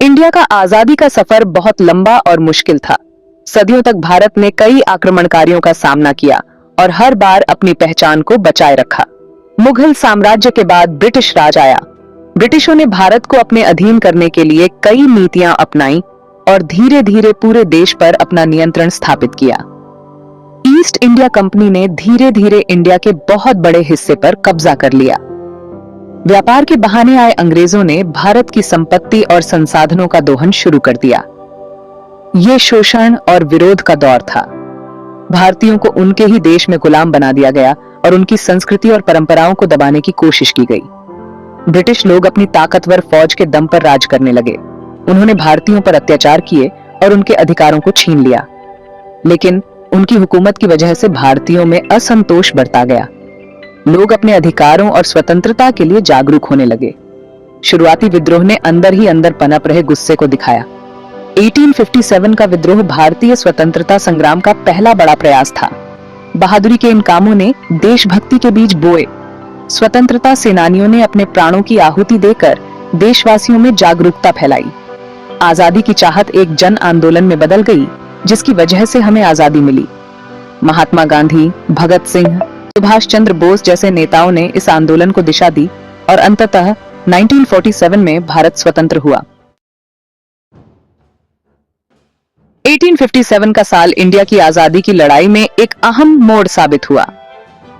India का आजादी का सफर बहुत लंबा और मुश्किल था। सदियों तक भारत ने कई आक्रमणकारियों का सामना किया और हर बार अपनी पहचान को बचाए रखा। मुगल साम्राज्य के बाद ब्रिटिश राज आया। ब्रिटिशों ने भारत को अपने अधीन करने के लिए कई नीतियां अपनाई और धीरे धीरे पूरे देश पर अपना नियंत्रण स्थापित किया। ईस्ट इंडिया कंपनी ने धीरे धीरे इंडिया के बहुत बड़े हिस्से पर कब्जा कर लिया। व्यापार के बहाने आए अंग्रेजों ने भारत की संपत्ति और संसाधनों का दोहन शुरू कर दिया। ये शोषण और विरोध का दौर था। भारतीयों को उनके ही देश में गुलाम बना दिया गया और उनकी संस्कृति और परंपराओं को दबाने की कोशिश की गई। ब्रिटिश लोग अपनी ताकतवर फौज के दम पर राज करने लगे। उन्होंने भारतीयों पर अत्याचार किए और उनके अधिकारों को छीन लिया। लेकिन उनकी हुकूमत की वजह से भारतीयों में असंतोष बढ़ता गया। लोग अपने अधिकारों और स्वतंत्रता के लिए जागरूक होने लगे। शुरुआती विद्रोह ने अंदर ही अंदर पनप रहे गुस्से को दिखाया। 1857 का विद्रोह भारतीय स्वतंत्रता संग्राम का पहला बड़ा प्रयास था। बहादुरी के इन कामों ने देशभक्ति के बीज बोए। स्वतंत्रता सेनानियों ने अपने प्राणों की आहुति देकर देशवासियों में जागरूकता फैलाई। आजादी की चाहत एक जन आंदोलन में बदल गई, जिसकी वजह से हमें आजादी मिली। महात्मा गांधी, भगत सिंह, सुभाष चंद्र बोस जैसे नेताओं ने इस आंदोलन को दिशा दी और अंततः 1947 में भारत स्वतंत्र हुआ। 1857 का साल इंडिया की आजादी की लड़ाई में एक अहम मोड़ साबित हुआ।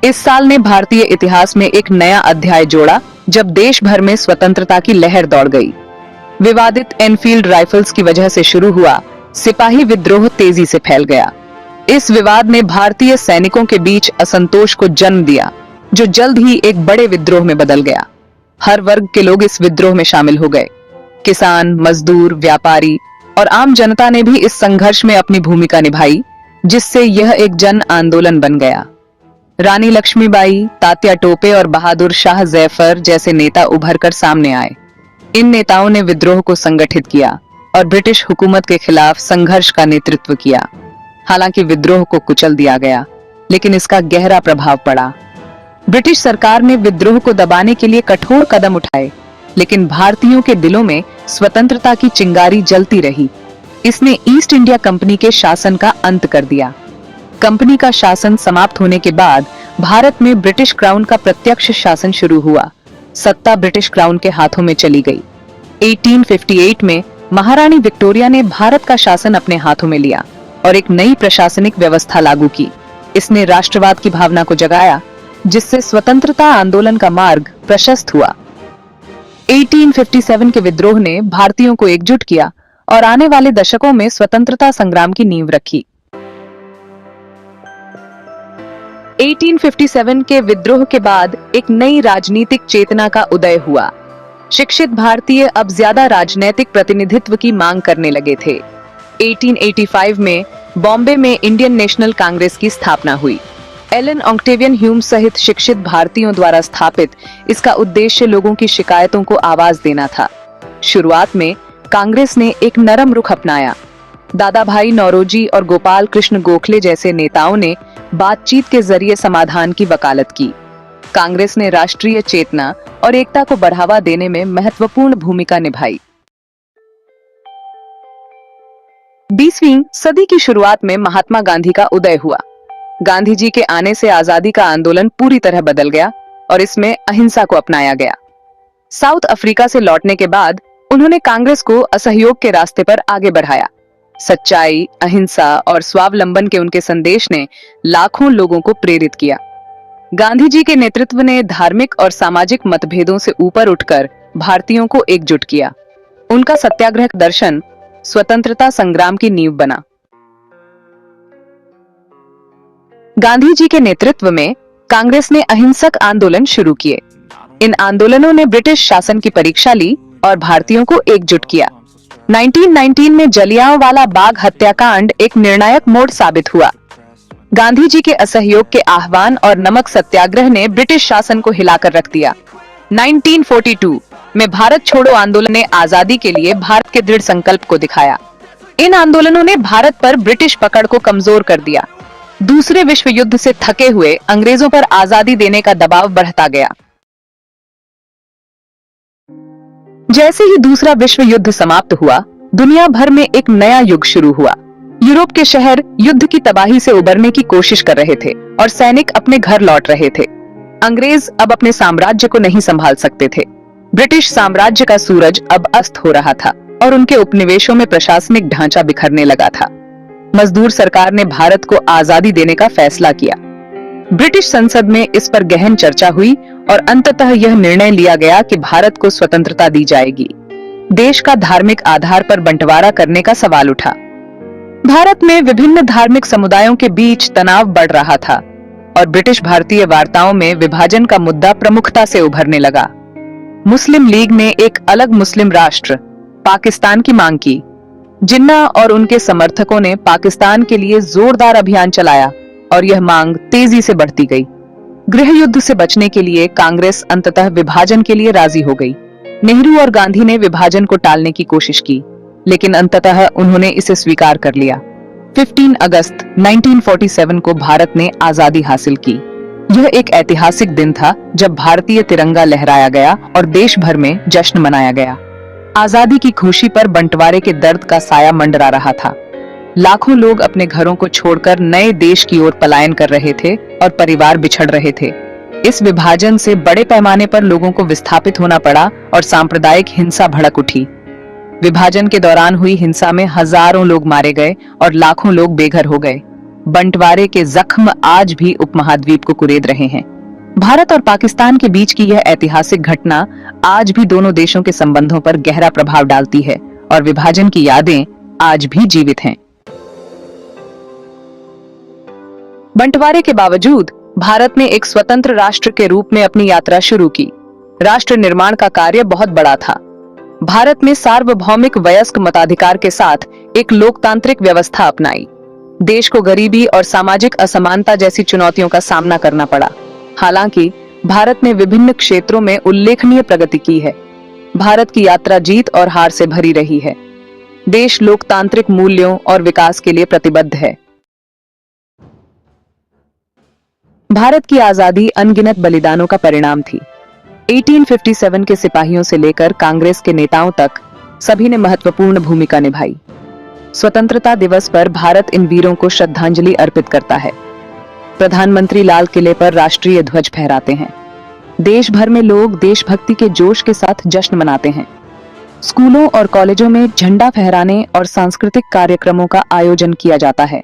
इस साल ने भारतीय इतिहास में एक नया अध्याय जोड़ा, जब देश भर में स्वतंत्रता की लहर दौड़ गई। विवादित एनफील्ड राइफल्स की वजह से शुरू हुआ सिपाही विद्रोह तेजी से फैल गया। इस विवाद ने भारतीय सैनिकों के बीच असंतोष को जन्म दिया, जो जल्द ही एक बड़े विद्रोह में बदल गया। हर वर्ग के लोग इस विद्रोह में शामिल हो गए। किसान, मजदूर, व्यापारी और आम जनता ने भी इस संघर्ष में अपनी भूमिका निभाई, जिससे यह एक जन आंदोलन बन गया। रानी लक्ष्मीबाई, तात्या टोपे और बहादुर शाह जैफर जैसे नेता उभर कर सामने आए। इन नेताओं ने विद्रोह को संगठित किया और ब्रिटिश हुकूमत के खिलाफ संघर्ष का नेतृत्व किया। हालांकि विद्रोह को कुचल दिया गया, लेकिन इसका गहरा प्रभाव पड़ा। ब्रिटिश सरकार ने विद्रोह को दबाने के लिए कठोर कदम उठाए, लेकिन भारतीयों के दिलों में स्वतंत्रता की चिंगारी जलती रही। इसने ईस्ट इंडिया कंपनी के शासन का अंत कर दिया। कंपनी का शासन समाप्त होने के बाद भारत में ब्रिटिश क्राउन का प्रत्यक्ष शासन शुरू हुआ। सत्ता ब्रिटिश क्राउन के हाथों में चली गई। 1858 में महारानी विक्टोरिया ने भारत का शासन अपने हाथों में लिया और एक नई प्रशासनिक व्यवस्था लागू की। इसने राष्ट्रवाद की भावना को जगाया, जिससे स्वतंत्रता आंदोलन का मार्ग प्रशस्त हुआ। 1857 के विद्रोह ने भारतीयों को एकजुट किया और आने वाले दशकों में स्वतंत्रता संग्राम की नींव रखी। 1857 के विद्रोह के बाद एक नई राजनीतिक चेतना का उदय हुआ। शिक्षित भारतीय अब ज्यादा राजनैतिक प्रतिनिधित्व की मांग करने लगे थे। 1885 में बॉम्बे में इंडियन नेशनल कांग्रेस की स्थापना हुई। एलन ऑक्टेवियन ह्यूम सहित शिक्षित भारतीयों द्वारा स्थापित इसका उद्देश्य लोगों की शिकायतों को आवाज देना था। शुरुआत में कांग्रेस ने एक नरम रुख अपनाया। दादा भाई नौरोजी और गोपाल कृष्ण गोखले जैसे नेताओं ने बातचीत के जरिए समाधान की वकालत की। कांग्रेस ने राष्ट्रीय चेतना और एकता को बढ़ावा देने में महत्वपूर्ण भूमिका निभाई। 20वीं सदी की शुरुआत में महात्मा गांधी का उदय हुआ। गांधी जी के आने से आजादी का आंदोलन पूरी तरह बदल गया और इसमें अहिंसा को अपनाया गया। साउथ अफ्रीका से लौटने के बाद उन्होंने कांग्रेस को असहयोग के रास्ते पर आगे बढ़ाया। सच्चाई, अहिंसा और स्वावलंबन के उनके संदेश ने लाखों लोगों को प्रेरित किया। गांधी जी के नेतृत्व ने धार्मिक और सामाजिक मतभेदों से ऊपर उठकर भारतीयों को एकजुट किया। उनका सत्याग्रह दर्शन स्वतंत्रता संग्राम की नींव बना। गांधी जी के नेतृत्व में कांग्रेस ने अहिंसक आंदोलन शुरू किए। इन आंदोलनों ने ब्रिटिश शासन की परीक्षा ली और भारतीयों को एकजुट किया। 1919 में जलियांवाला बाग हत्याकांड एक निर्णायक मोड़ साबित हुआ। गांधी जी के असहयोग के आह्वान और नमक सत्याग्रह ने ब्रिटिश शासन को हिलाकर रख दिया। 1942 में भारत छोड़ो आंदोलन ने आजादी के लिए भारत के दृढ़ संकल्प को दिखाया। इन आंदोलनों ने भारत पर ब्रिटिश पकड़ को कमजोर कर दिया। दूसरे विश्व युद्ध से थके हुए अंग्रेजों पर आजादी देने का दबाव बढ़ता गया। जैसे ही दूसरा विश्व युद्ध समाप्त हुआ, दुनिया भर में एक नया युग शुरू हुआ। यूरोप के शहर युद्ध की तबाही से उबरने की कोशिश कर रहे थे और सैनिक अपने घर लौट रहे थे। अंग्रेज अब अपने साम्राज्य को नहीं संभाल सकते थे। ब्रिटिश साम्राज्य का सूरज अब अस्त हो रहा था और उनके उपनिवेशों में प्रशासनिक ढांचा बिखरने लगा था। मजदूर सरकार ने भारत को आजादी देने का फैसला किया। ब्रिटिश संसद में इस पर गहन चर्चा हुई और अंततः यह निर्णय लिया गया कि भारत को स्वतंत्रता दी जाएगी। देश का धार्मिक आधार पर बंटवारा करने का सवाल उठा। भारत में विभिन्न धार्मिक समुदायों के बीच तनाव बढ़ रहा था और ब्रिटिश भारतीय वार्ताओं में विभाजन का मुद्दा प्रमुखता से उभरने लगा। मुस्लिम लीग ने एक अलग मुस्लिम राष्ट्र पाकिस्तान की मांग की। जिन्ना और उनके समर्थकों ने पाकिस्तान के लिए जोरदार अभियान चलाया और यह मांग तेजी से बढ़ती गई। गृह युद्ध से बचने के लिए कांग्रेस अंततः विभाजन के लिए राजी हो गई। नेहरू और गांधी ने विभाजन को टालने की कोशिश की, लेकिन अंततः उन्होंने इसे स्वीकार कर लिया। 15 अगस्त 1947 को भारत ने आजादी हासिल की। यह एक ऐतिहासिक दिन था जब भारतीय तिरंगा लहराया गया और देश भर में जश्न मनाया गया। आजादी की खुशी पर बंटवारे के दर्द का साया मंडरा रहा था। लाखों लोग अपने घरों को छोड़कर नए देश की ओर पलायन कर रहे थे और परिवार बिछड़ रहे थे। इस विभाजन से बड़े पैमाने पर लोगों को विस्थापित होना पड़ा और सांप्रदायिक हिंसा भड़क उठी। विभाजन के दौरान हुई हिंसा में हजारों लोग मारे गए और लाखों लोग बेघर हो गए। बंटवारे के जख्म आज भी उपमहाद्वीप को कुरेद रहे हैं। भारत और पाकिस्तान के बीच की यह ऐतिहासिक घटना आज भी दोनों देशों के संबंधों पर गहरा प्रभाव डालती है और विभाजन की यादें आज भी जीवित हैं। बंटवारे के बावजूद भारत ने एक स्वतंत्र राष्ट्र के रूप में अपनी यात्रा शुरू की। राष्ट्र निर्माण का कार्य बहुत बड़ा था। भारत में सार्वभौमिक वयस्क मताधिकार के साथ एक लोकतांत्रिक व्यवस्था अपनाई। देश को गरीबी और सामाजिक असमानता जैसी चुनौतियों का सामना करना पड़ा। हालांकि भारत ने विभिन्न क्षेत्रों में उल्लेखनीय प्रगति की है। भारत की यात्रा जीत और हार से भरी रही है। देश लोकतांत्रिक मूल्यों और विकास के लिए प्रतिबद्ध है। भारत की आजादी अनगिनत बलिदानों का परिणाम थी। 1857 के सिपाहियों से लेकर कांग्रेस के नेताओं तक सभी ने महत्वपूर्ण भूमिका निभाई। स्वतंत्रता दिवस पर भारत इन वीरों को श्रद्धांजलि अर्पित करता है। प्रधानमंत्री लाल किले पर राष्ट्रीय ध्वज फहराते हैं। देश भर में लोग देशभक्ति के जोश के साथ जश्न मनाते हैं। स्कूलों और कॉलेजों में झंडा फहराने और सांस्कृतिक कार्यक्रमों का आयोजन किया जाता है।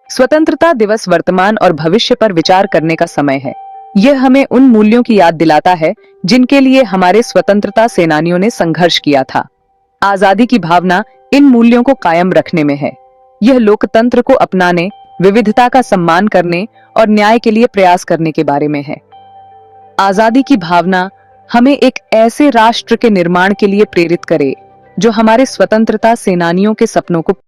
स्वतंत्रता दिवस वर्तमान और भविष्य पर विचार करने का समय है। यह हमें उन मूल्यों की याद दिलाता है जिनके लिए हमारे स्वतंत्रता सेनानियों ने संघर्ष किया था। आजादी की भावना इन मूल्यों को कायम रखने में है। यह लोकतंत्र को अपनाने, विविधता का सम्मान करने और न्याय के लिए प्रयास करने के बारे में है। आजादी की भावना हमें एक ऐसे राष्ट्र के निर्माण के लिए प्रेरित करे जो हमारे स्वतंत्रता सेनानियों के सपनों को